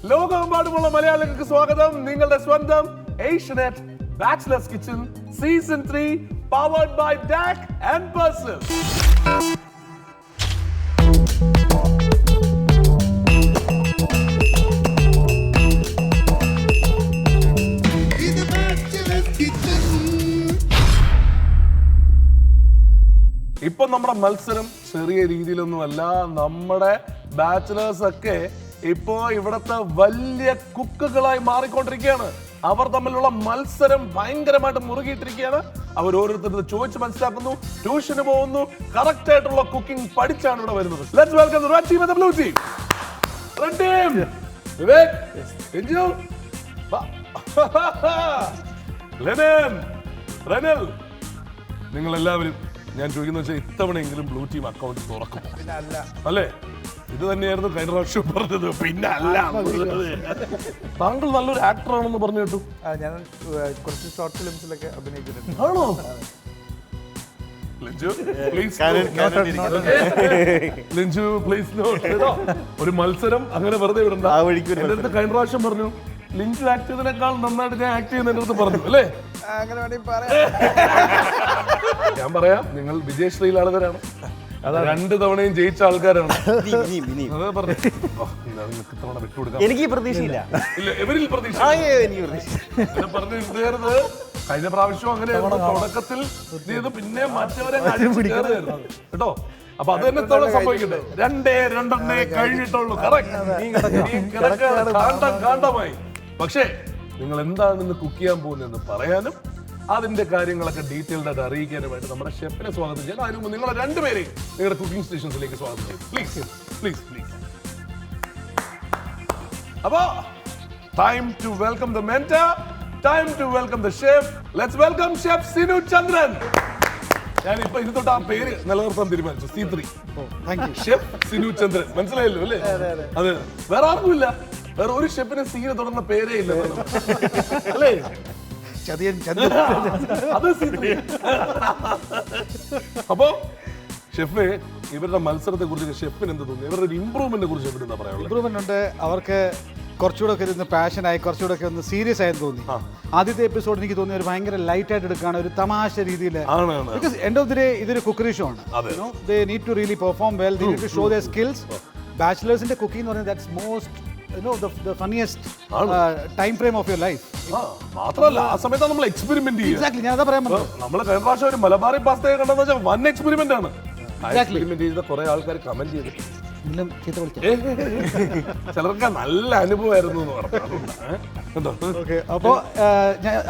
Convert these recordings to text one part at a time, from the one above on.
ലോകമെമ്പാടുമുള്ള മലയാളികൾക്ക് സ്വാഗതം. നിങ്ങളുടെ സ്വന്തം Asianet bachelors kitchen season 3 powered by Dak and person. ഇപ്പൊ നമ്മുടെ മത്സരം ചെറിയ രീതിയിലൊന്നുമല്ല. നമ്മുടെ ബാച്ചിലേഴ്സ് ഒക്കെ ഇപ്പോ ഇവിടത്തെ വലിയ കുക്കുകളായി മാറിക്കൊണ്ടിരിക്കുകയാണ്. അവർ തമ്മിലുള്ള മത്സരം ഭയങ്കരമായിട്ട് മുറുകിയിട്ടിരിക്കുകയാണ്. അവർ ഓരോരുത്തരും ചോദിച്ച് മനസ്സിലാക്കുന്നു, ട്യൂഷന് പോകുന്നു, കറക്റ്റ് ആയിട്ടുള്ള കുക്കിംഗ് പഠിച്ചാണ് ഇവിടെ വരുന്നത്. Let's welcome the red team and the blue team. Red team Vivek, Ranju, Lennon, renal, നിങ്ങൾ എല്ലാവരും ഞാൻ ചോദിക്കുന്ന വെച്ചാൽ ഇത്തവണയെങ്കിലും ബ്ലൂ ടീം അക്കൗണ്ട് തുറക്കും അല്ലേ? ഇത് തന്നെയായിരുന്നു കഴിഞ്ഞ പ്രാവശ്യം പറഞ്ഞത്. പിന്നെ അല്ല, താങ്കൾ നല്ലൊരു ആക്ടർ ആണെന്ന് പറഞ്ഞു കേട്ടു. ഞാൻ കുറച്ച് ഷോർട്ട് ഫിലിംസിലൊക്കെ അഭിനയിച്ചിട്ടുണ്ട്. ആണോ? ഒരു മത്സരം അങ്ങനെ വെറുതെ വിടണ്ട. എന്റെ അടുത്ത് കഴിഞ്ഞ പ്രാവശ്യം പറഞ്ഞു ലിഞ്ചു ആക്ട് ചെയ്തതിനേക്കാൾ നന്നായിട്ട് ഞാൻ ആക്ട് ചെയ്യുന്ന എന്റെ അടുത്ത് പറഞ്ഞു അല്ലേ? അങ്ങനെ വേണമെങ്കിൽ പറയാം. ഞാൻ പറയാം, നിങ്ങൾ വിജയശ്രീലാളിതരാണ്. 2 തവണയും ജയിച്ച ആൾക്കാരാണ്. എനിക്ക് പ്രതീക്ഷയില്ല. ഇവരിൽ പ്രതീക്ഷ പറഞ്ഞു. കഴിഞ്ഞ പ്രാവശ്യം അങ്ങനെ തുടക്കത്തിൽ പിന്നെ മറ്റവരെ കേട്ടോ. അപ്പൊ അത് തന്നെ ഇത്തവണ സംഭവിക്കട്ടെ. 2 കഴിഞ്ഞിട്ടുള്ളൂ. കാണ്ടമായി. പക്ഷേ നിങ്ങൾ എന്താണ് ഇന്ന് കുക്ക് ചെയ്യാൻ പോകുന്നതെന്ന് പറയാനും അതിന്റെ കാര്യങ്ങളൊക്കെ ഡീറ്റെയിൽഡ് ആയിട്ട് അറിയിക്കാനുമായിട്ട് നമ്മുടെ ഷെഫിനെ സ്വാഗതം ചെയ്യാം. അതിന് മുമ്പ് നിങ്ങളെ 2 പേരെയും നിങ്ങളുടെ കുക്കിംഗ് സ്റ്റേഷൻസിലേക്ക് സ്വാഗതം ചെയ്യും. Please please please. അപ്പോ time to welcome the mentor, time to welcome the chef. Let's welcome chef Sinu Chandran. ഞാൻ ഇപ്പൊ ഇത് തൊട്ട് ആ പേര് നിലനിർത്താൻ തീരുമാനിച്ചു. C3 ഷെഫ് സിനു ചന്ദ്രൻ. മനസ്സിലായല്ലോ അല്ലേ? അത് വേറെ ആർക്കുമില്ല. വേറെ ഒരു ഷെഫിന് സീനെ തുടർന്ന പേരേ ഇല്ല അല്ലേ? അപ്പോ ഷെഫ്, ഇവരുടെ മത്സരത്തെ കുറിച്ച് ഷെഫിന് എന്ത് തോന്നുന്നു? ഇവരുടെ ഒരു ഇമ്പ്രൂവ്മെന്റിനെ കുറിച്ച് ഷെഫിന് എന്താ പറയാനുള്ളത്? ഇമ്പ്രൂവ്മെന്റ് ഉണ്ട്. അവർക്ക് കുറച്ചുകൂടെ ഒക്കെ ഇരുന്ന് പാഷനായി, കുറച്ചുകൂടെ ഒക്കെ ഒന്ന് സീരിയസ് ആയെന്ന് തോന്നി. ആദ്യത്തെ എപ്പിസോഡ് എനിക്ക് തോന്നി ഒരു ഭയങ്കര ലൈറ്റ് ആയിട്ട് എടുക്കുകയാണ്, ഒരു തമാശ രീതിയിൽ. Because end of the day ഇതൊരു കുക്കറി ഷോ ആണ്. They need to really perform well, they need to show their skills. ബാച്ചിലേഴ്സിന്റെ കുക്കിംഗ് എന്ന് പറയുന്നത് that's most the funniest time frame of your life. മാത്രമല്ല ആ സമയത്ത് നമ്മൾ എക്സ്പെരിമെന്റ് ചെയ്യും. എക്സാക്ട്ലി, ഞാൻ അതാ പറയാൻ പറ്റും. നമ്മൾ കഴിഞ്ഞ പ്രാവശ്യം ഒരു മലബാറി പാസ്ത കണ്ടെന്ന് വെച്ചാൽ വൺ എക്സ്പെരിമെന്റ് ആണ്. എക്സ്പെരിമെന്റ് ചെയ്ത കുറെ ആൾക്കാർ കമന്റ് ചെയ്തു. ചിലർക്ക് നല്ല അനുഭവമായിരുന്നു എന്ന് പറഞ്ഞു. അപ്പോൾ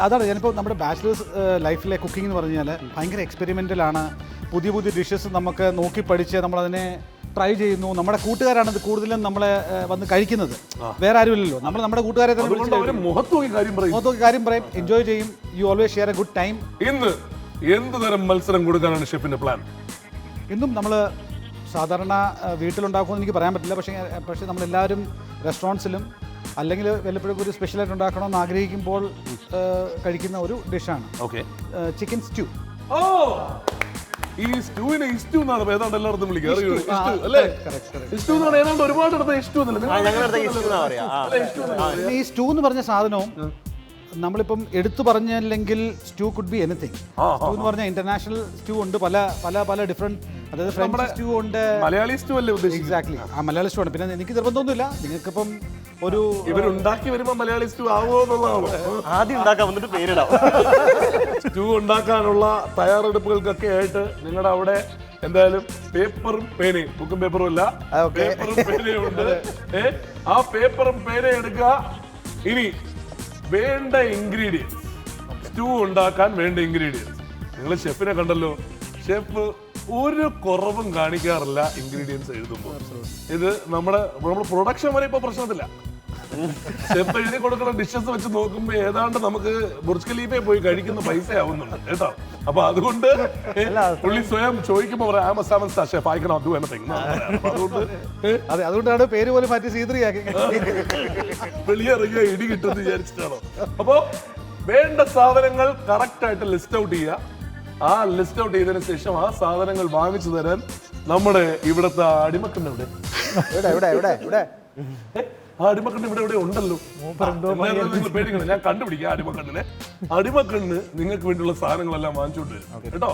അതാണ് ഞാനിപ്പോൾ നമ്മുടെ ബാച്ചിലേഴ്സ് ലൈഫിലെ കുക്കിംഗ് എന്ന് പറഞ്ഞാൽ ഭയങ്കര എക്സ്പെരിമെന്റൽ ആണ്. പുതിയ പുതിയ ഡിഷസ് നമുക്ക് നോക്കി പഠിച്ച് നമ്മളതിനെ ട്രൈ ചെയ്യുന്നു. നമ്മുടെ കൂട്ടുകാരാണ് ഇത് കൂടുതലും നമ്മളെ വന്ന് കഴിക്കുന്നത്, വേറെ ആരുമില്ലല്ലോ. നമ്മൾ നമ്മുടെ കൂട്ടുകാരെ തന്നെ മുഖത്ത് നോക്കി കാര്യം പറയും, എൻജോയ് ചെയ്യും. You always share A good time. ഇന്ന് എന്ത് തരം മത്സരം കൊടുക്കാനാണ് ഷെഫിന്റെ പ്ലാൻ? ഇന്നും നമ്മൾ സാധാരണ വീട്ടിലുണ്ടാക്കുമെന്ന് എനിക്ക് പറയാൻ പറ്റില്ല. പക്ഷേ നമ്മളെല്ലാവരും റെസ്റ്റോറൻറ്റ്സിലും അല്ലെങ്കിൽ വല്ലപ്പോഴും ഒരു സ്പെഷ്യലായിട്ട് ഉണ്ടാക്കണമെന്ന് ആഗ്രഹിക്കുമ്പോൾ കഴിക്കുന്ന ഒരു ഡിഷാണ് ചിക്കൻ സ്റ്റ്യൂ. ഈ സ്റ്റൂവിനെ ഇസ്റ്റു എന്നാണ് ഏതാണ്ട് എല്ലായിടത്തും വിളിക്കുക. ഒരുപാട് ഈ സ്റ്റൂ എന്ന് പറഞ്ഞ സാധനവും നമ്മളിപ്പം എടുത്തു പറഞ്ഞില്ലെങ്കിൽ stew could be anything. Stew എന്ന് പറഞ്ഞാൽ ഇന്റർനാഷണൽ സ്റ്റൂ ഉണ്ട്, പല പല പല ഡിഫറെന്റ്. അതായത് ഫ്രഞ്ച് സ്റ്റൂ ഉണ്ട്, മലയാളി സ്റ്റൂ അല്ലേ ഉദ്ദേശിച്ചത്? എക്സാക്ട്ലി, ആ മലയാളി സ്റ്റൂ ആണ്. പിന്നെ എനിക്ക് നിർബന്ധമൊന്നുമില്ല, നിങ്ങൾക്കിപ്പം ഒരു ഇവരുണ്ടാക്കി വരുമ്പോൾ മലയാളി സ്റ്റൂ ആവുമോ എന്നുള്ളതാണ്. ആദ്യം ഉണ്ടാക്കാൻ വന്നിട്ട് പേരിടാം. സ്റ്റൂ ഉണ്ടാക്കാനുള്ള തയ്യാറെടുപ്പുകൾക്കൊക്കെ ആയിട്ട് നിങ്ങളുടെ അവിടെ എന്തായാലും പേപ്പറും പേനയും, ബുക്കും പേപ്പറും ഇല്ല, പേപ്പറും പേനയും ഉണ്ട്. ആ പേപ്പറും പേനയും എടുക്കുക. ഇനി വേണ്ട ഇൻഗ്രീഡിയൻസ്, സ്റ്റൂ ഉണ്ടാക്കാൻ വേണ്ട ഇൻഗ്രീഡിയൻസ് നിങ്ങൾ ഷെഫിനെ കണ്ടല്ലോ. ഷെഫ് ഒരു കുറവും കാണിക്കാറില്ല ഇൻഗ്രീഡിയൻസ് എഴുതുമ്പോൾ. ഇത് നമ്മുടെ പ്രൊഡക്ഷൻ വരെ ഇപ്പൊ പ്രശ്നത്തില്ല. ഷെഫ് എഴുതി കൊടുക്കുന്ന ഡിഷസ് വെച്ച് നോക്കുമ്പോ ഏതാണ്ട് നമുക്ക് ബുർജ് ഖലീഫയെ പോയി കഴിക്കുന്ന പൈസ ആവുന്നുണ്ട് കേട്ടോ. അപ്പൊ അതുകൊണ്ട് പുള്ളി സ്വയം ചോദിക്കുമ്പോ അതുകൊണ്ടാണ് പേര് പോലും മാറ്റി C3 ആക്കി. വെളിയിറങ്ങിയ ഇടി കിട്ടുമെന്ന് വിചാരിച്ചിട്ടാണോ? അപ്പോ വേണ്ട സാധനങ്ങൾ കറക്റ്റ് ആയിട്ട് ലിസ്റ്റ് ഔട്ട് ചെയ്യുക. ആ ലിസ്റ്റ് ഔട്ട് ചെയ്തതിനു ശേഷം ആ സാധനങ്ങൾ വാങ്ങിച്ചു തരാൻ നമ്മുടെ ഇവിടുത്തെ അടിമക്കുണ്ട്. ഇവിടെ ആ അടിമക്കണ്ണ് ഇവിടെ എവിടെ ഉണ്ടല്ലോ. നിങ്ങൾ പേടിക്കണം, ഞാൻ കണ്ടുപിടിക്കാം അടിമക്കണ്ണിനെ. അടിമക്കണ്ണ് നിങ്ങൾക്ക് വേണ്ടിയുള്ള സാധനങ്ങളെല്ലാം വാങ്ങിച്ചോണ്ട് വരും കേട്ടോ.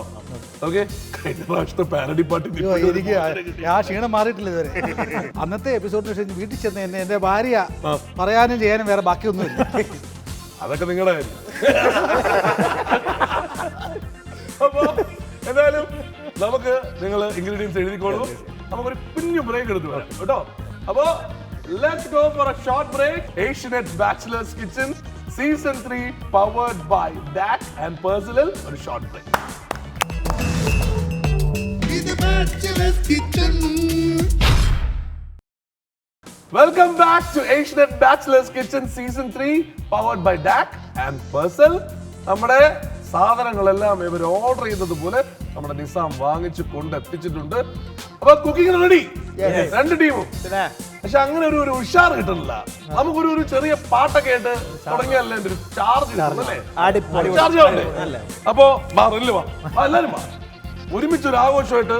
ഓക്കെ, കഴിഞ്ഞ പ്രാവശ്യത്തെ പാരഡി പാർട്ടി എനിക്ക് ആ ക്ഷീണം മാറിയിട്ടില്ല ഇതുവരെ. അന്നത്തെ എപ്പിസോഡിന് ശേഷം വീട്ടിൽ ചെന്ന് എന്റെ ഭാര്യ പറയാനും ചെയ്യാനും വേറെ ബാക്കിയൊന്നുമില്ല. അതൊക്കെ നിങ്ങളുടെ കാര്യം. അപ്പൊ എന്തായാലും നമുക്ക് നിങ്ങൾ ഇൻഗ്രീഡിയൻസ് എഴുതിക്കോളൂ. നമുക്കൊരു കുഞ്ഞു ബ്രേക്ക് എടുത്ത് വരാം കേട്ടോ. അപ്പോ let's go for a short break. Asianet bachelors kitchen season 3 powered by DAC and personal. ഒരു short break. Welcome back to Asianet Bachelor's Kitchen Season 3 powered by DAC and Persil. നമ്മുടെ സാധനങ്ങളെല്ലാം ഇവർ ഓർഡർ ചെയ്തതുപോലെ നമ്മുടെ നിസാം വാങ്ങിച്ചു കൊണ്ടെത്തിച്ചിട്ടുണ്ട്. അപ്പൊ കുക്കിംഗ് റെഡി, രണ്ട് ടീമും. പക്ഷെ അങ്ങനെ ഒരു ഉഷാർ കിട്ടുന്നില്ല. നമുക്കൊരു ചെറിയ പാട്ടൊക്കെ ആയിട്ട് തുടങ്ങിയല്ലേ ഒരു ചാർജ് അല്ലേ? അപ്പോ എല്ലാരും വാ, ഒരുമിച്ചൊരു ആഘോഷമായിട്ട്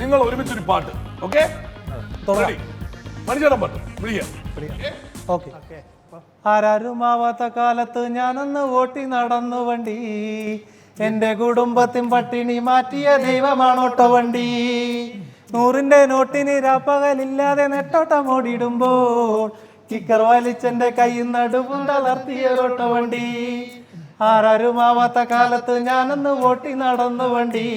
നിങ്ങൾ ഒരുമിച്ചൊരു പാട്ട്. ഓക്കെ, മണിച്ചേട്ടൻ പാട്ട് വിളിക്കാം. ആരാരുമാവാത്ത കാലത്ത് ഞാനൊന്ന് ഓട്ടി നടന്നു വണ്ടി, എന്റെ കുടുംബത്തിൻ പട്ടിണി മാറ്റിയ ദൈവമാണോട്ടോ വണ്ടി. 100-ന്റെ നോട്ടിന് രാപ്പകലില്ലാതെ നെട്ടോട്ടം ഓടിടുമ്പോൾ കിക്കർ വലിച്ചെന്റെ കയ്യിൽ നടുവും തളർത്തിയൊരോട്ടോ വണ്ടി. ആരാരുമാവാത്ത കാലത്ത് ഞാനൊന്ന് ഓട്ടി നടന്നു വണ്ടി,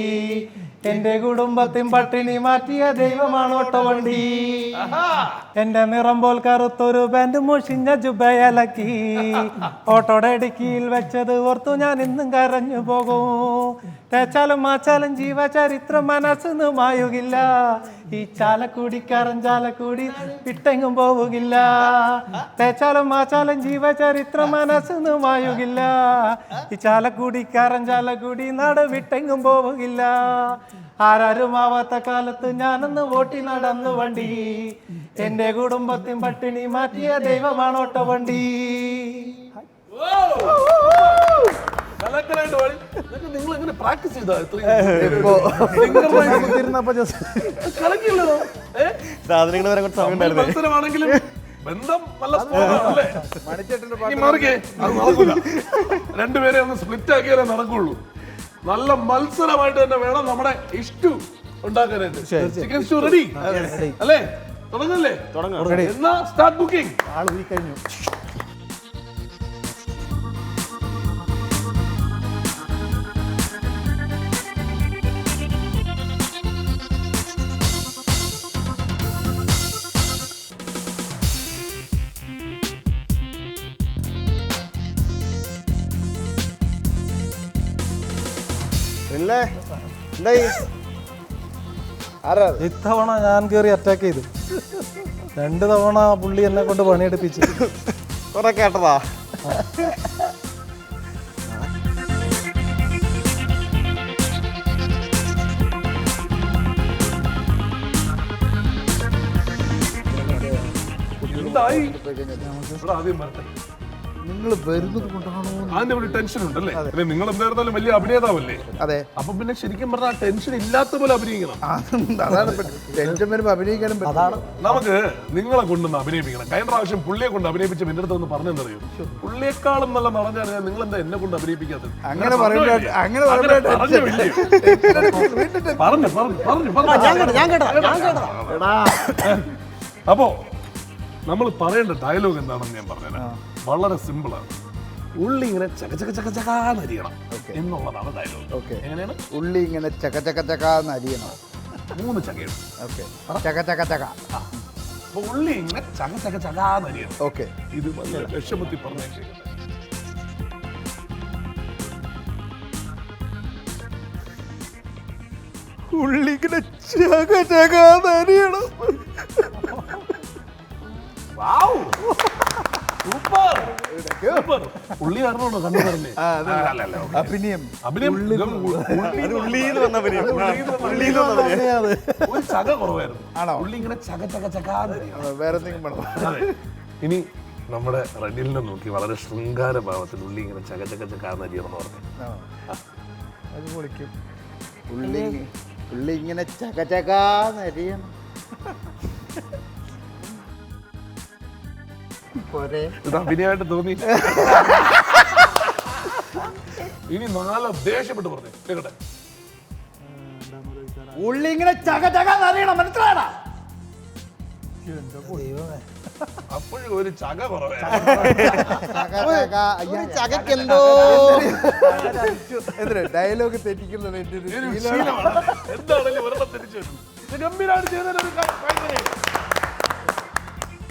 എന്റെ കുടുംബത്തിൻ പട്ടിണി മാറ്റിയ ദൈവമാണോട്ടോ വണ്ടി. എന്റെ നിറം പോൽ കറുത്തൊരു പാന്റ് മുഷിഞ്ഞ ജുബയലക്കി ഓട്ടോടെ ഇടുക്കിയിൽ വെച്ചത് ഓർത്തു ഞാൻ ഇന്നും കരഞ്ഞു പോകും. തേച്ചാലും മാച്ചാലും ജീവചരിത്രം മനസ്സിന്ന് മായുകില്ല. ഈ ചാലക്കുടിക്കാരൻ ചാലക്കുടി വിട്ടെങ്ങും പോവുകില്ല. തേച്ചാലും മാച്ചാലും ജീവചരിത്രം മനസ്സിന്ന് മായുകില്ല. ഈ ചാലക്കുടിക്കാരൻ ചാലക്കുടി നാട് വിട്ടെങ്ങും പോവുകില്ല. ആരാരുമാവാത്ത കാലത്ത് ഞാനൊന്ന് ഓട്ടി നടന്നു വണ്ടി, എന്റെ കുടുംബത്തിൻ പട്ടിണി മാറ്റിയ ദൈവമാണോട്ടോ വണ്ടി. നിങ്ങൾ എങ്ങനെ പ്രാക്ടീസ് ചെയ്താ? സാധനങ്ങൾ വരെ കുറച്ച് സമയം ഉണ്ടായിരുന്നു. മത്സരമാണെങ്കിലും ബന്ധം നല്ല സ്ട്രോങ്ങല്ലേ? മാറിക്കേ, അത് നടക്കൂല. രണ്ടുപേരെ ഒന്ന് സ്പ്ലിറ്റ് ആക്കിയാലേ നടക്കുള്ളൂ. നല്ല മത്സരമായിട്ട് തന്നെ വേണം നമ്മുടെ ഇഷ്ടു ഉണ്ടാക്കാനായിട്ട്. ചിക്കൻ സ്റ്റൂ റെഡി അല്ലേ? തുടങ്ങല്ലേ? എന്നാ സ്റ്റാർട്ട് കുക്കിംഗ്. കഴിഞ്ഞു. ഇത്തവണ ഞാൻ കയറി അറ്റാക്ക് ചെയ്തു. 2 തവണ പുള്ളി എന്നെ കൊണ്ട് പണിയെടുപ്പിച്ചു. കുറെ കേട്ടതാ. എന്തായി? ഇവിടെ ആദ്യം വരട്ടെ. നിങ്ങൾ വരുന്നത് കൊണ്ടാണോ? അതിന്റെ ഒരു ടെൻഷൻ ഉണ്ടല്ലേ? നിങ്ങൾ എന്തായിരുന്നാലും വലിയ അഭിനേതാവല്ലേ? അതെ. അപ്പൊ പിന്നെ ശരിക്കും പറഞ്ഞാൽ ടെൻഷൻ ഇല്ലാത്ത പോലെ അഭിനയിക്കണം. അതാണ് ടെൻഷൻ വരുമ്പോ അഭിനയിക്കാനും. നമുക്ക് നിങ്ങളെ കൊണ്ടൊന്ന് അഭിനയിപ്പിക്കണം. കഴിഞ്ഞ പ്രാവശ്യം പുള്ളിയെ കൊണ്ട് അഭിനയിപ്പിച്ച എന്റെ അടുത്ത് ഒന്ന് പറഞ്ഞെന്നറിയോ? പുള്ളിയെക്കാളും നല്ല നടന്നാൽ നിങ്ങൾ എന്താ എന്നെ കൊണ്ട് അഭിനയിപ്പിക്കാത്തത്? അങ്ങനെ അപ്പോ നമ്മൾ പറയേണ്ട ഡയലോഗ് എന്താണെന്ന് ഞാൻ പറഞ്ഞുതരാം. വളരെ സിമ്പിൾ ആണ്. ഉള്ളി ഇങ്ങനെ ചക ചക ചക ചകാന്ന് അരിയണം എന്നുള്ളതാണ് ഡയലോഗ്. എങ്ങനെയാണ്? ഉള്ളി ഇങ്ങനെ ചക ചക ചകാന്ന് അരിയണം. 3 ചകയാണ്. ചക ചക ചക. അപ്പൊ ഉള്ളി ഇങ്ങനെ ചക ചക ചകാന്ന് അരിയണം. ഓക്കെ, ഇത് നല്ല വിഷമത്തിൽ പറഞ്ഞേക്കെ. ഉള്ളി ഇങ്ങനെ ചക ചകാന്ന് അരിയണം. ഉള്ളി കാരണമാണോ കണ്ണു പറഞ്ഞേ? അഭിനയം. ഒരു ചക കുറവായിരുന്നു. ഉള്ളി ഇങ്ങനെ ചക ചക ചകാന്ന്. വേറെ എന്തെങ്കിലും വേണം. ഇനി നമ്മുടെ റെഡിലിനെ നോക്കി വളരെ ശൃംഗാര ഭാവത്തിൽ ഉള്ളി ഇങ്ങനെ ചക ചക ചകാന്ന് അരിയണം പറഞ്ഞു. അത് പൊളിക്കും. ഉള്ളി ഇങ്ങനെ ചക ചകാന്ന് അരിയണം. ഇത് അഭിനയമായിട്ട് തോന്നി. ഇനി നാളെ ദേഷ്യപ്പെട്ട് പറഞ്ഞു കേട്ടെ. ഉള്ളി ഇങ്ങനെ ചക ചക അറിയണം, മനസ്സിലായടാ? അപ്പോഴും ഒരു ചക കുറവേ. ചകക്കെന്തോ ഡയലോഗ് തെറ്റിക്കുന്നത് എന്താണെങ്കിലും ഒരെണ്ണം തിരിച്ചു വരും. ഇത് ഗംഭീരമായിട്ട് ചെയ്തതിനൊരു ഭയങ്കര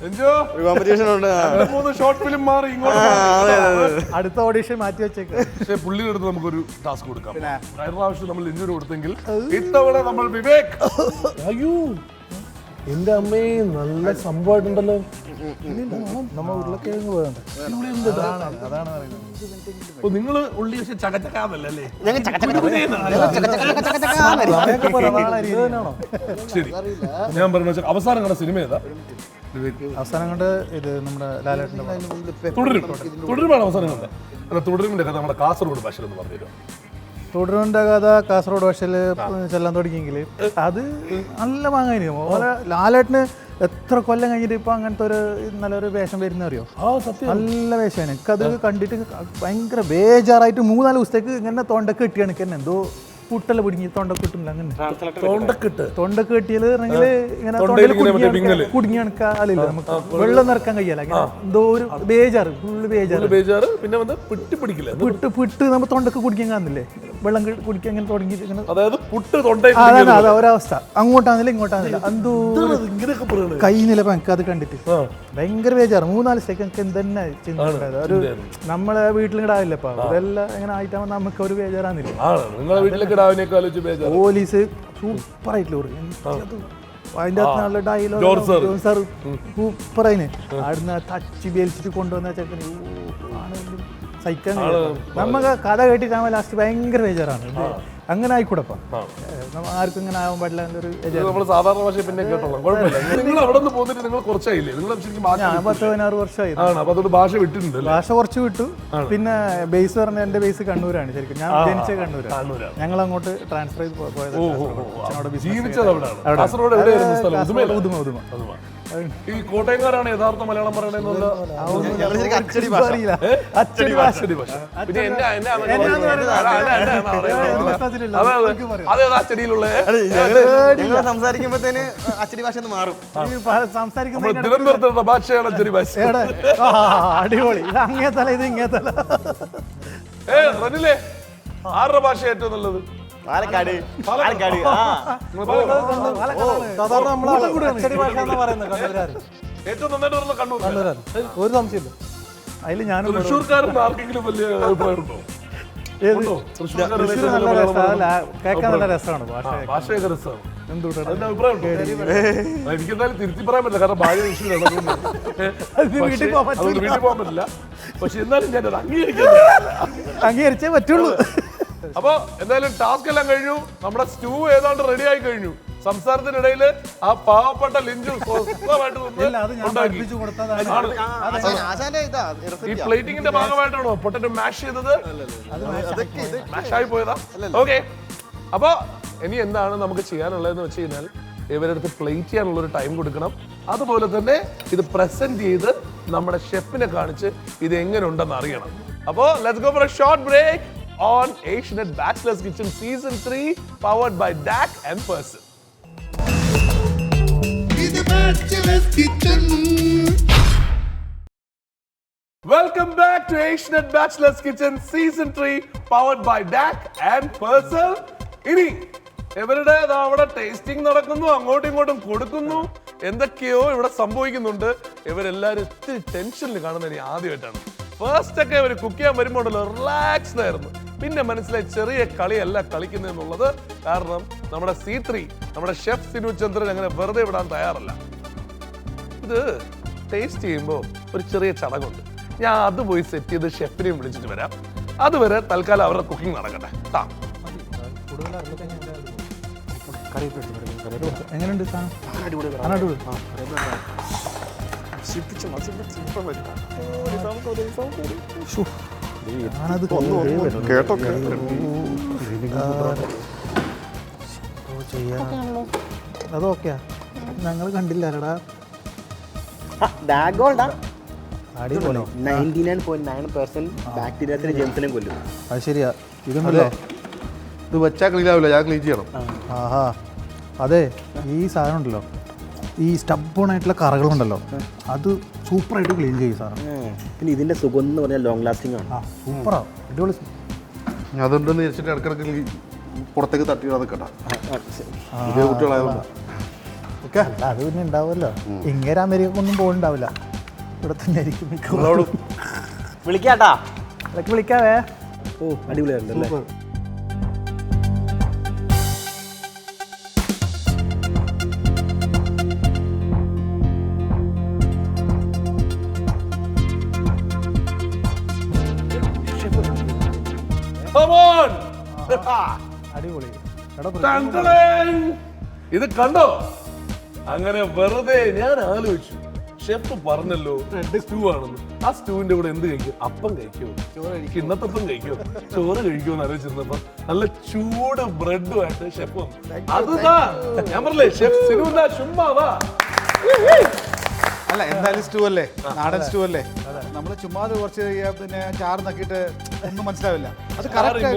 എൻജോ. കോമ്പറ്റീഷൻ ഉണ്ട്. 3 ഷോർട്ട് ഫിലിം മാറി ഇങ്ങോട്ട്. അടുത്ത ഓഡീഷൻ മാറ്റി വെച്ചേക്ക്. പക്ഷേ പുള്ളിയുടെ അടുത്ത് നമുക്കൊരു ടാസ്ക് കൊടുക്കാം. കഴിഞ്ഞ പ്രാവശ്യം നമ്മൾ ഇഞ്ചുറി കൊടുത്തെങ്കിൽ ഇത്തവണ നമ്മൾ വിവേക്. അയ്യോ എന്റെ അമ്മേ നല്ല സംഭവമായിട്ടുണ്ടല്ലോ. നമ്മ ഉരുളക്കിഴങ്ങ് പോകണ്ട. അതാണ് അപ്പൊ നിങ്ങള് ഉള്ളി പക്ഷെ ചകച്ചക്കാന്നല്ലേ? ശരി, ഞാൻ പറഞ്ഞ അവസാനം കണ്ട സിനിമ ഏതാ? അവസാനം കൊണ്ട് ഇത് നമ്മുടെ ലാലേട്ടൻ്റെ തുടരുമാണ് അവസാനം കണ്ടത്. അല്ല, തുടരുമിന്റെ കഥ നമ്മുടെ കാസർഗോഡ് ഭാഷയിൽ ഒന്ന് പറഞ്ഞു തരുമോ? തുടരുവിൻ്റെ കഥ കാസർഗോഡ് ഭാഷയിൽ ചെല്ലാൻ തുടങ്ങിയെങ്കിൽ അത് നല്ല വാങ്ങാനിരിക്കും. ഓരോ ലാലേട്ടന് എത്ര കൊല്ലം കഴിഞ്ഞിട്ട് ഇപ്പൊ അങ്ങനത്തെ ഒരു നല്ലൊരു വേഷം വരുന്ന അറിയോ? നല്ല വേഷമാണ്. എനിക്കത് കണ്ടിട്ട് ഭയങ്കര ബേജാറായിട്ട് 3-4 ദിവസത്തേക്ക് ഇങ്ങനെ തൊണ്ടക്ക് കെട്ടിയാണ്. എനിക്ക് എന്തോ പുട്ടല്ല പിടിങ്ങി തൊണ്ടക്ക് കിട്ടുന്നില്ല. അങ്ങനെ തൊണ്ടക്ക് കെട്ടിയാൽ ഇങ്ങനെ കുടുങ്ങി കണക്കാലില്ല, നമുക്ക് വെള്ളം നിറക്കാൻ കഴിയാല. എന്തോ ഒരു ബേജാറ്, ഫുള്ള് ബേജാറ്. പിന്നെ പിടിക്കില്ല, പിട്ട് നമ്മൾ തൊണ്ടക്ക് കുടിക്കാൻ കാണുന്നില്ലേ, വെള്ളം കുടിക്കാൻ ഇങ്ങനെ തുടങ്ങി ഇങ്ങനെ. അതായത് അതാണ് അതാ ഒരവസ്ഥ. അങ്ങോട്ടാന്നില്ല ഇങ്ങോട്ടാന്നില്ല, എന്തോ കൈ നിലപ്പം എനിക്ക് അത് കണ്ടിട്ട് ഭയങ്കര ബേജാറ്. 4-5 സെക്കൻഡ് എന്തെന്നെ ചിന്ത. ഒരു നമ്മളെ വീട്ടിലിടാവില്ലപ്പാ, ഇതെല്ലാം എങ്ങനെ ആയിട്ടാകുമ്പോൾ നമുക്ക് ഒരു ബേജാറാന്നില്ല. പോലീസ് സൂപ്പറായിട്ടുള്ള അതിന്റെ അകത്ത് നല്ല ഡയലോഗ് സൂപ്പറായിന്. അവിടുന്ന് തച്ച് ബേലിച്ചിട്ട് കൊണ്ടുവന്ന ചെക്കന് സഹിക്കാൻ നമുക്ക് കഥ കേട്ടിട്ടാകുമ്പോൾ ലാസ്റ്റ് ഭയങ്കര ബേജാറാണ്. അങ്ങനെ ആയിക്കൂടപ്പ, ആർക്കും ഇങ്ങനെ ആവാൻ പാടില്ല. നമ്മൾ സാധാരണ ഭാഷ പിന്നെ കേട്ടോളാം, കുഴപ്പമില്ല. നിങ്ങൾ അവിടെ നിന്ന് പോന്നിട്ട് നിങ്ങൾ കുറച്ചായില്ലേ? നിങ്ങൾ 10-16 വർഷമായി. അപ്പൊ അതുകൊണ്ട് ഭാഷ വിട്ടിട്ടുണ്ട്. ഭാഷ കുറച്ച് വിട്ടു. പിന്നെ ബേസ് പറഞ്ഞ എന്റെ ബേസ് കണ്ണൂരാണ്. ശരിക്കും ഞാൻ ജനിച്ച കണ്ണൂരാണ്. ഞങ്ങൾ അങ്ങോട്ട് ട്രാൻസ്ഫർ ചെയ്ത് പോയത്. ജീവിച്ചത് അവിടെയാണ്. കാസർഗോഡ് എവിടെയായിരുന്നു സ്ഥലം? ഉദുമ. ഈ കോട്ടയംകാരാണ് യഥാർത്ഥ മലയാളം പറയണെന്നുള്ള അച്ചടി ഭാഷ. അച്ചടി ഭാഷ. പിന്നെ അതേതാ അച്ചടിയിലുള്ള സംസാരിക്കുമ്പോഴത്തേന് അച്ചടി ഭാഷ മാറും. സംസാരിക്കുമ്പോൾ തിരുവനന്തപുരത്തുള്ള ഭാഷയാണ് അച്ചടി ഭാഷ. അടിപൊളി. ഇത് അങ്ങേത്തല, ഇത് ഇങ്ങേത്തല. റനിലെ ആരുടെ ഭാഷ ഏറ്റവും നല്ലത്? പാലക്കാട്. സാധാരണ നമ്മൾ അച്ചടി ഭാഷ എന്ന് പറയുന്നത് കണ്ണൂരാണ് ഏറ്റവും നന്നായിട്ട് പറഞ്ഞ കണ്ണൂർ. ഒരു സംശയമില്ല അതിൽ. ഞാനും തൃശ്ശൂർക്കാർക്ക് ആർക്കെങ്കിലും വലിയ അഭിപ്രായമുണ്ടോ? കേൾക്കാൻ നല്ല രസമാണ് ഭാഷയൊക്കെ രസമാണ്. അതിന്റെ അഭിപ്രായം എനിക്കെന്തായാലും തിരുത്തി പറയാൻ പറ്റില്ല, കാരണം ഭാര്യ വീട്ടിൽ പോകാൻ പറ്റില്ല. പക്ഷെ എന്നാലും ഞാൻ അംഗീകരിച്ചേ പറ്റുള്ളൂ. അപ്പൊ എന്തായാലും ടാസ്ക് എല്ലാം കഴിഞ്ഞു. നമ്മുടെ സ്റ്റൂ ഏതാണ്ട് റെഡി ആയി കഴിഞ്ഞു. സംസാരത്തിനിടയിൽ ആ പാവപ്പെട്ട ലിഞ്ചു ഈ പ്ലേറ്റിംഗിന്റെ ഭാഗമായിട്ടാണോ പൊട്ടറ്റോ മാഷ് ചെയ്തത്? മാഷ് ആയി പോയതാ. ഓക്കെ, അപ്പൊ ഇനി എന്താണ് നമുക്ക് ചെയ്യാനുള്ളതെന്ന് വെച്ച് കഴിഞ്ഞാൽ ഇവരുടെ അടുത്ത് പ്ലേറ്റ് ചെയ്യാനുള്ള ഒരു ടൈം കൊടുക്കണം. അതുപോലെ തന്നെ ഇത് പ്രസന്റ് ചെയ്ത് നമ്മുടെ ഷെഫിനെ കാണിച്ച് ഇത് എങ്ങനെ ഉണ്ടെന്ന് അറിയണം. അപ്പോ let's go for a short break on Asianet Bachelor's Kitchen Season 3 powered by DAC and Person. Welcome back to Asianet Bachelor's Kitchen Season 3 powered by DAC and Person. ഇനി ഇവരുടെ അവിടെ ടേസ്റ്റിംഗ് നടക്കുന്നു, അങ്ങോട്ടും ഇങ്ങോട്ടും കൊടുക്കുന്നു, എന്തൊക്കെയോ ഇവിടെ സംഭവിക്കുന്നുണ്ട്. ഇവരെല്ലാവരും ഇത്തിരി ടെൻഷനിൽ കാണുന്നത് ഇനി ആദ്യമായിട്ടാണ്. ഫസ്റ്റ് ഒക്കെ ഇവർ കുക്ക് ചെയ്യാൻ വരുമ്പോഴല്ലോ റിലാക്സ്ഡ് ആയിരുന്നു. പിന്നെ മനസ്സിലായി ചെറിയ കളിയല്ല കളിക്കുന്നതെന്നുള്ളത്. കാരണം നമ്മുടെ C3 നമ്മുടെ ഷെഫ് സിനു ചന്ദ്രൻ അങ്ങനെ വെറുതെ വിടാൻ തയ്യാറല്ല. ഇത് ടേസ്റ്റ് ചെയ്യുമ്പോൾ ഒരു ചെറിയ ചടങ്ങുണ്ട്. ഞാൻ അത് പോയി സെറ്റ് ചെയ്ത് ഷെഫിനെയും വിളിച്ചിട്ട് വരാം. അതുവരെ തൽക്കാലം അവരുടെ കുക്കിംഗ് നടക്കട്ടെ. എങ്ങനെയുണ്ട് അതൊക്കെയാ ഞങ്ങൾ കണ്ടില്ലടാ. അടിപൊളി. 99.9% ബാക്ടീരിയസിനെ ജെംസിനെയും കൊല്ലും. അത് ശരിയാ. ഇതൊന്നുമില്ല. ഇത് വെച്ചാൽ ക്ലീൻ ആവില്ല, ഞാൻ ക്ലീൻ ചെയ്യണം. ആഹാ, അതെ, ഈ സാധനം ഉണ്ടല്ലോ, ഈ സ്റ്റബോണായിട്ടുള്ള കറകളുണ്ടല്ലോ, അത് സൂപ്പറായിട്ട് ക്ലീൻ ചെയ്യും സാധനം. പിന്നെ ഇതിന്റെ സുഖം എന്ന് പറഞ്ഞാൽ ലോങ് ലാസ്റ്റിംഗ് ആണ്. ആ, സൂപ്പറാ, അടിപൊളി. അതുകൊണ്ടെന്ന് വെച്ചിട്ട് ഇടക്കിടക്ക് പുറത്തേക്ക് തട്ടിയിടാതെ കേട്ടാ ഇതേ കുട്ടികളായതുകൊണ്ട്. ഓക്കെ, അത് പിന്നെ ഉണ്ടാവുമല്ലോ. ഇങ്ങനെ അമേരിക്കൊന്നും പോകുന്നുണ്ടാവില്ല, ഇവിടെ തന്നെ ആയിരിക്കും നിങ്ങളോട് വിളിക്കാട്ടാ. ഇടയ്ക്ക് വിളിക്കാവേ. ഓ അടിപൊളിയായിരുന്നല്ലേ. Come on! അടിപൊളി. Dun, dun, dun. ഇത് കണ്ടോ? അങ്ങനെ വെറുതെ ഞാൻ ആലോചിച്ചു, ഷെഫ് പറഞ്ഞല്ലോ സ്റ്റൂ ആണെന്ന്. ആ സ്റ്റൂവിന്റെ കൂടെ എന്ത് കഴിക്കും? അപ്പം കഴിക്കുമോ? ചോറ് കഴിക്കും. ഇന്നത്തെ അപ്പം കഴിക്കുമോ? ചോറ് കഴിക്കുമോ എന്ന് ആലോചിച്ചിരുന്നപ്പോ നല്ല ചൂട് ബ്രെഡുമായിട്ട് ഷെഫ് വന്നു. അതുതാ ഞാൻ പറഞ്ഞില്ലേ, ഷെഫ് സിനുവിന്റെ ചുമ്മാവാ. അല്ല, എന്തായാലും സ്റ്റൂ അല്ലേ, നാടൻ സ്റ്റൂ അല്ലേ. നമ്മൾ ചുമ്മാതെ കുറച്ച് പിന്നെ ചാറ് നക്കിയിട്ട് ഒന്നും മനസ്സിലാവില്ല. അത് കറക്റ്റ്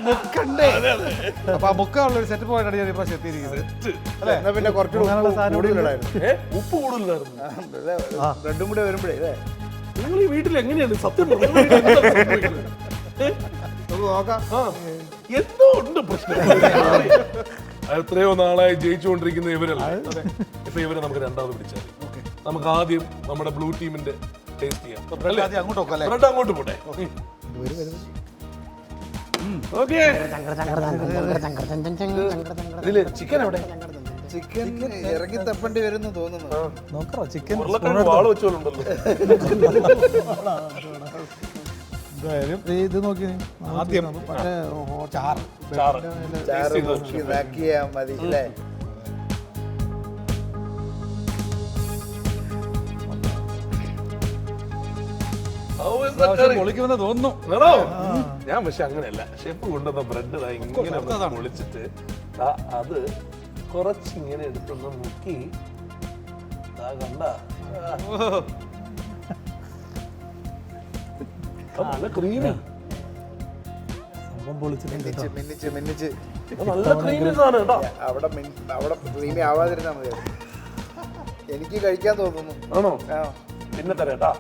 മുക്കണ്ടേ. അപ്പൊ ആ മുക്കുള്ളൊരു സെറ്റപ്പ് ആയിട്ടാണ് ഞാൻ ഇപ്പൊ എത്തിയിരിക്കുന്നത്. പിന്നെ ഉപ്പ് കൂടുതലായിരുന്നു. ബ്രെഡും കൂടെ വരുമ്പോഴേ നിങ്ങൾ ഈ വീട്ടിൽ എങ്ങനെയാണ് സത്യം എന്തോ ഉണ്ട് പ്രശ്നം. എത്രയോ നാളായി ജയിച്ചുകൊണ്ടിരിക്കുന്ന ഇവരല്ലേ. ഇപ്പൊ ഇവരെ നമുക്ക് രണ്ടാമത് പിടിച്ചാൽ നമുക്ക് ആദ്യം നമ്മുടെ ബ്ലൂ ടീമിന്റെ ടേസ്റ്റ് ചെയ്യാം. ബ്രെഡ് അങ്ങോട്ട് പോട്ടെ. ഓക്കെ, ഇതില് ചിക്കൻ എവിടെ? ചിക്കൻ ഇറങ്ങി തപ്പേണ്ടി വരുന്നു തോന്നുന്നു. നോക്കറോ ചിക്കൻ ഉരുളക്കിഴങ്ങ് വാള് വെച്ചോളുണ്ടല്ലോ. എന്തായാലും ഇത് നോക്കി ആദ്യം മറ്റേ ചാറ് മതി അല്ലേ. പൊളിക്കുമെന്ന് തോന്നുന്നു. ആണോ? ഞാൻ പക്ഷെ അങ്ങനെയല്ല. ഷെഫ് കൊണ്ടുവന്ന ബ്രെഡ് ഇങ്ങനെ പൊളിച്ചിട്ട് അത് കുറച്ചിങ്ങനെ എടുത്തൊന്ന് മുക്കി കണ്ട നല്ല ക്രീമി, മിന്നിച്ച് നല്ല ക്രീമി സാധനം കേട്ടോ. അവിടെ ക്രീമി ആവാതിരുന്നാ മതി. എനിക്ക് കഴിക്കാൻ തോന്നുന്നു. ആണോ? പിന്നെ തരാട്ടാ,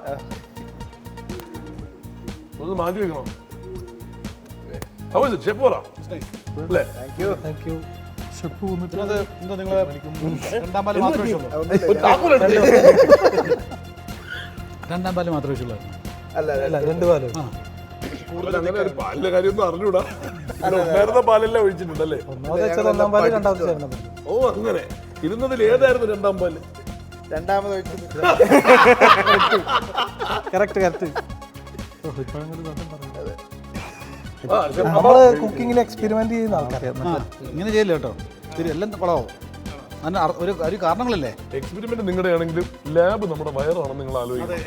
ഒന്ന് മാറ്റി വെക്കണം. ഷെഫ് പറ അല്ലേ? Thank you. ഷെഫ് വന്നിട്ട് എന്താ നിങ്ങള് രണ്ടാം പാല് മാത്രമേ വെച്ചുള്ളൂ? ഒരു താക്കോലെടുത്ത് രണ്ടാം പാല് മാത്രമേ വെച്ചുള്ളൂ. അല്ല രണ്ട് പാല്. കൂടുതൽ അങ്ങനെ ഒരു പാലിന്റെ കാര്യമൊന്നും അറിഞ്ഞൂടാ. ഉണ്ടായിരുന്ന പാലെല്ലാം ഒഴിച്ചിട്ടുണ്ടല്ലേ? ഒന്നാം പാല് രണ്ടാമത്തെ ചേർന്ന പാല്. ഓ അങ്ങനെ ഇരുന്നതിൽ ഏതായിരുന്നു രണ്ടാം പാല്? രണ്ടാമത് വെച്ചത്. കറക്റ്റ്. ആ, ഷെഫ്, നമ്മള് കുക്കിങ്ങിൽ എക്സ്പെരിമെന്റ് ചെയ്യുന്ന ആൾക്കാരാണ്. ഇങ്ങനെ ചെയ്യില്ല കേട്ടോ, ഇത് എല്ലാം കുളമാവും. അതിന് ഒരു കാരണങ്ങളില്ലേ. എക്സ്പെരിമെന്റ് നിങ്ങളുടെ ആണെങ്കിലും ലാബ് നമ്മുടെ വയറാണെന്ന് നിങ്ങൾ ആലോചിക്കണം.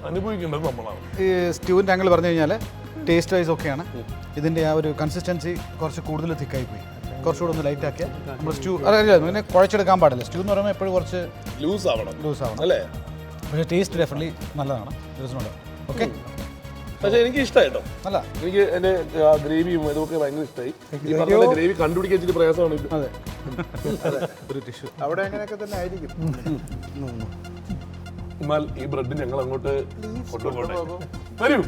അനുഭവിക്കേണ്ടത് നമ്മളാണ്. ഈ സ്റ്റ്യൂവിൻ്റെ ആംഗിൾ പറഞ്ഞു കഴിഞ്ഞാൽ ടേസ്റ്റ് വൈസ് ഒക്കെയാണ്. ഇതിൻ്റെ ആ ഒരു കൺസിസ്റ്റൻസി കുറച്ച് കൂടുതൽ തിക്കായി പോയി. കുറച്ചുകൂടെ ഒന്ന് ലൈറ്റ് ആക്കിയാൽ നമ്മൾ സ്റ്റ്യൂ അറിയില്ല, ഇങ്ങനെ കുഴച്ചെടുക്കാൻ പാടില്ല. സ്റ്റ്യൂ എന്ന് പറയുമ്പോൾ എപ്പോഴും കുറച്ച് ലൂസ് ആവണം അല്ലേ. പക്ഷേ ടേസ്റ്റ് ഡെഫിനറ്റ്ലി നല്ലതാണ്. ഓക്കെ, പക്ഷെ എനിക്ക് ഇഷ്ടമായിട്ടോ. നല്ല എനിക്ക് എന്റെ ഗ്രേവിയും ഇതൊക്കെ ഭയങ്കര ഇഷ്ടമായി. ഈ പറഞ്ഞ ഗ്രേവി കണ്ടുപിടിക്കാൻ ഇച്ചിരി പ്രയാസമാണ്. അതെ, ഒരു ടിഷ്യൂ അവിടെ അങ്ങനെയൊക്കെ തന്നെ ആയിരിക്കും. എന്നാൽ ഈ ബ്രെഡ് ഞങ്ങൾ അങ്ങോട്ട് കൊണ്ടുപോകട്ടെ. വരൂ.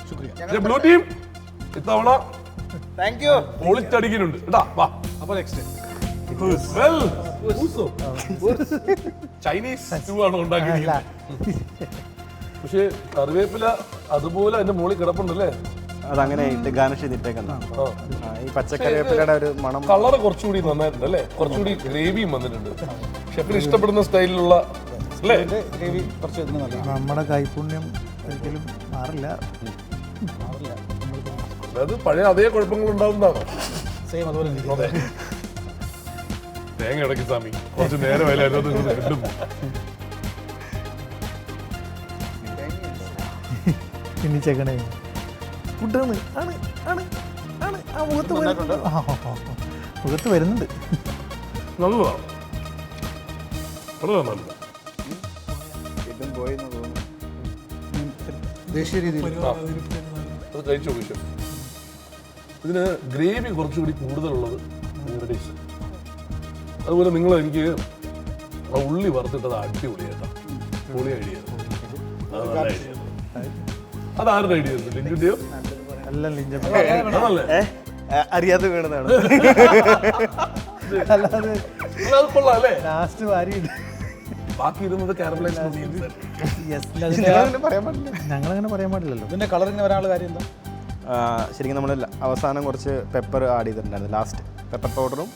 ശുക്രിയ. ബ്ലൂ ടീം ഇത്തവണ താങ്ക് യു. പൊളിച്ചടിക്കുന്നുണ്ട് കേട്ടാ. വാ. അപ്പോൾ നെക്സ്റ്റ് ചൈനീസ് സ്റ്റൂ ആണ് ഉണ്ടാക്കിയിരിക്കുന്നത്. പക്ഷേ കറിവേപ്പില അതുപോലെ അതിന്റെ മുകളിൽ കിടപ്പുണ്ടല്ലേ? അതങ്ങനെ ഇട്ട് ഗാർണിഷ് ചെയ്തിട്ടേക്കുന്ന ഈ പച്ചക്കറിവേപ്പിലയുടെ ഒരു മണം. കളർ കുറച്ചുകൂടി നന്നായിട്ടുണ്ട് അല്ലേ? കുറച്ചുകൂടി ഗ്രേവിയും വന്നിട്ടുണ്ട്. ഷെഫിന് ഇഷ്ടപ്പെടുന്ന സ്റ്റൈലിലുള്ള അല്ലേ ഗ്രേവി കുറച്ച് നല്ല. നമ്മുടെ കൈപുണ്യം ഒരിക്കലും മാറില്ല. അതായത് പഴയ അതേ കുഴപ്പങ്ങൾ ഉണ്ടാവുന്നതാണോ? സെയിം അതുപോലെ അതെ. തേങ്ങ ഇടയ്ക്ക് സ്വാമി കുറച്ച് നേരമായാലും കിട്ടും. പിന്നെ ചെക്കണേ ഫുഡാണ് ആ മുഖത്ത് വരുന്നുണ്ട്. നല്ലതാണ്, വളരെ നല്ലത്. പോയെന്ന് തോന്നുന്നു. ദേശീയ രീതിയിൽ അത് കഴിച്ചു നോക്കിയോ. ഇതിന് ഗ്രേവി കുറച്ചുകൂടി കൂടുതലുള്ളത് നിങ്ങളുടെ ഡിഷ്. അതുപോലെ നിങ്ങൾ എനിക്ക് ആ ഉള്ളി വറുത്തിട്ടത് അടിപൊളിയായിട്ടാ. പൊളി ഐഡിയ. അതാരുടെ ഐഡിയ? ലിഞ്ചുണ്ടിയോ? എല്ലാം ലിഞ്ച ആണല്ലേ? അറിയാതെ വീണതാണ്. അല്ലാതെ അത് കൊള്ളാം അല്ലേ? ലാസ്റ്റ് വാരിയിട്ട് ബാക്കി ഇരുന്നത് കാരമലൈസ് ഞങ്ങളങ്ങനെ പറയാൻ പാടില്ലല്ലോ. ഇതിന്റെ കളറിന് വരാനുള്ള കാര്യം എന്താ? ശരിക്കും നമ്മൾ അവസാനം കുറച്ച് പെപ്പർ ആഡ് ചെയ്തിട്ടുണ്ടായിരുന്നു. ലാസ്റ്റ് പെപ്പർ പൗഡറും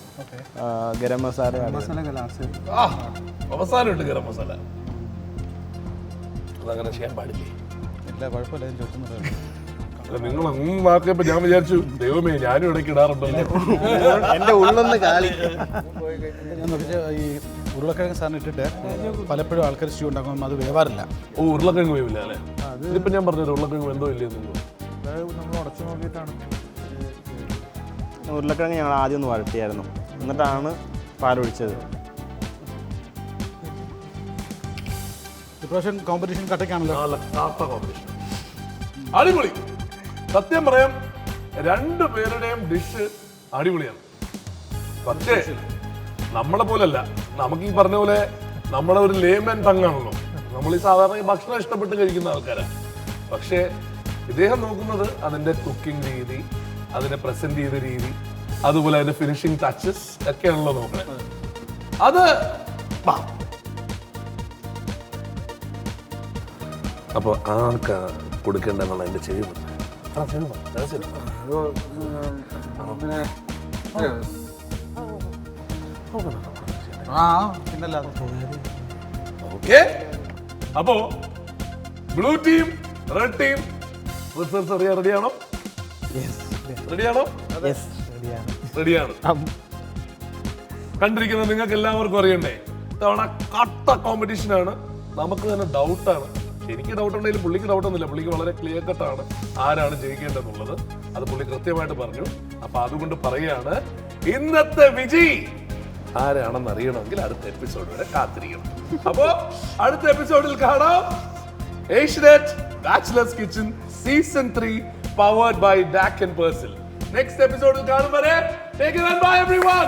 ഗരം മസാല അവസാനമുണ്ട് ഗരം മസാല. അതങ്ങനെ ചെയ്യാൻ പാടില്ലേ? ഇല്ല, കുഴപ്പമില്ല, ഞാൻ ചോദിക്കുന്നത്. അല്ല, നിങ്ങൾ അങ്ങ് ആക്കിയപ്പോ ഞാൻ വിചാരിച്ചു ദൈവമേ ഞാനും ഇടയ്ക്ക് ഇടാറുണ്ടല്ലോ. എൻ്റെ ഉള്ളൊന്ന് കാലി. ഞാൻ നോക്കിച്ച ഈ ഉരുളക്കിഴങ്ങ് സാധനം ഇട്ടിട്ട് പലപ്പോഴും ആൾക്കാർ സ്റ്റൂ ഉണ്ടാക്കുമ്പോൾ അത് വേവാറില്ല. ഓ, ഉരുളക്കിഴങ്ങ് വേവില്ല അല്ലേ? ഇതിപ്പോ ഞാൻ പറഞ്ഞത് ഉരുളക്കിഴങ്ങ് എന്തോ ഇല്ലേ നിങ്ങൾ നമ്മൾ ഉടച്ചു നോക്കിയിട്ടാണ്. ഉരുളക്കിഴങ്ങ് ഞങ്ങൾ ആദ്യം ഒന്ന് വഴട്ടിയായിരുന്നു, എന്നിട്ടാണ് പാലൊഴിച്ചത്. ഇപ്രാവശ്യം കോമ്പറ്റീഷൻ കട്ടയ്ക്കാണല്ലോ. അടിപൊളി. സത്യം പറയാം, രണ്ടുപേരുടെയും ഡിഷ് അടിപൊളിയാണ്. പക്ഷേ നമ്മളെ പോലല്ല. നമുക്ക് ഈ പറഞ്ഞ പോലെ നമ്മുടെ ഒരു ലേമൻ ടങ്ങാണല്ലോ. നമ്മൾ ഈ സാധാരണ ഭക്ഷണം ഇഷ്ടപ്പെട്ട് കഴിക്കുന്ന ആൾക്കാരാണ്. പക്ഷേ ഇദ്ദേഹം നോക്കുന്നത് അതിന്റെ കുക്കിംഗ് രീതി, അതിനെ പ്രസന്റ് ചെയ്ത രീതി, അതുപോലെ അതിന്റെ ഫിനിഷിംഗ് ടച്ചസ് ഒക്കെയാണല്ലോ നോക്കുന്നത്. അത് അപ്പൊ ആർക്കാ കൊടുക്കേണ്ടെന്നുള്ള എന്റെ ചെവി പിന്നല്ലാതെ. ഓക്കെ. അപ്പോ blue team, red team results അറിയാൻ റെഡിയാണോ? റെഡിയാണോ? റെഡിയാണ്. കണ്ടിരിക്കുന്ന നിങ്ങൾക്ക് എല്ലാവർക്കും അറിയണ്ടേ, ഇത്തവണ കട്ട കോമ്പറ്റീഷൻ ആണ്. നമുക്ക് തന്നെ ഡൗട്ടാണ്. എനിക്ക് ഡൗട്ട് ഉണ്ടെങ്കിലും പുള്ളിക്ക് ഡൗട്ടൊന്നുമില്ല. പുള്ളിക്ക് വളരെ ക്ലിയർ കട്ടാണ് ആരാണ് ജയിക്കേണ്ടതെന്നുള്ളത്. അത് പുള്ളി കൃത്യമായിട്ട് പറഞ്ഞു. അപ്പൊ അതുകൊണ്ട് പറയാണ്, ഇന്നത്തെ വിജയി ആരാണെന്ന് അറിയണമെങ്കിൽ അടുത്ത എപ്പിസോഡ് വരെ കാത്തിരിക്കണം. അപ്പോ അടുത്ത എപ്പിസോഡിൽ കാണാം. Asianet bachelors kitchen season 3 powered by Dak and പേഴ്സിൽ. നെക്സ്റ്റ് എപ്പിസോഡിൽ കാണും വരെ take it and bye everyone.